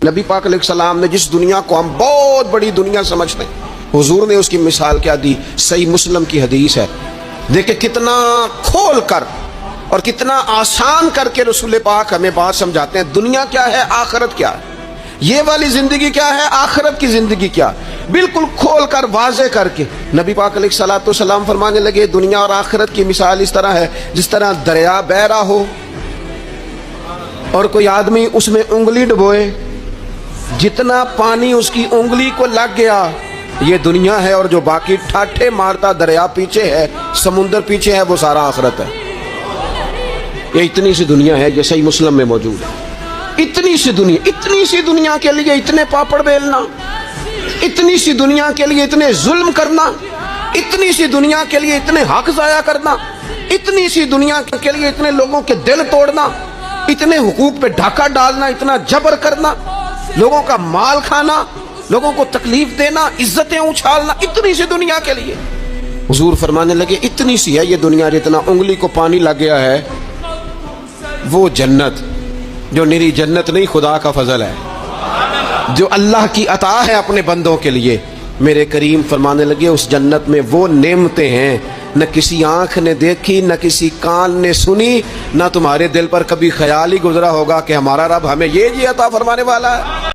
نبی پاک علیہ السلام نے جس دنیا کو ہم بہت بڑی دنیا سمجھتے ہیں، حضور نے اس کی مثال کیا دی؟ صحیح مسلم کی حدیث ہے، دیکھیں کتنا کھول کر اور کتنا آسان کر کے رسول پاک ہمیں بات سمجھاتے ہیں۔ دنیا کیا ہے، آخرت کیا ہے، یہ والی زندگی کیا ہے، آخرت کی زندگی کیا، بالکل کھول کر واضح کر کے نبی پاک علیہ السلام فرمانے لگے دنیا اور آخرت کی مثال اس طرح ہے جس طرح دریا بہہ رہا ہو اور کوئی آدمی اس میں انگلی ڈبوئے، جتنا پانی اس کی انگلی کو لگ گیا یہ دنیا ہے، اور جو باقی ٹھاٹھے مارتا دریا پیچھے ہے، سمندر پیچھے ہے، وہ سارا آخرت ہے۔ یہ اتنی سی دنیا ہے جو صحیح مسلم میں موجود ہے۔ اتنی سی دنیا کے لیے اتنے پاپڑ بیلنا، اتنی سی دنیا کے لیے اتنے ظلم کرنا، اتنی سی دنیا کے لیے اتنے حق ضائع کرنا، اتنی سی دنیا کے لیے اتنے لوگوں کے دل توڑنا، اتنے حقوق پہ ڈھاکہ ڈالنا، اتنا جبر کرنا، لوگوں کا مال کھانا، لوگوں کو تکلیف دینا، عزتیں اچھالنا، اتنی سی دنیا کے لیے حضور فرمانے لگے اتنی سی ہے یہ دنیا، جتنا انگلی کو پانی لگ گیا ہے وہ جنت، جو نری جنت نہیں، خدا کا فضل ہے، جو اللہ کی عطا ہے اپنے بندوں کے لیے۔ میرے کریم فرمانے لگے اس جنت میں وہ نعمتیں ہیں نہ کسی آنکھ نے دیکھی، نہ کسی کان نے سنی، نہ تمہارے دل پر کبھی خیال ہی گزرا ہوگا کہ ہمارا رب ہمیں یہ عطا فرمانے والا ہے۔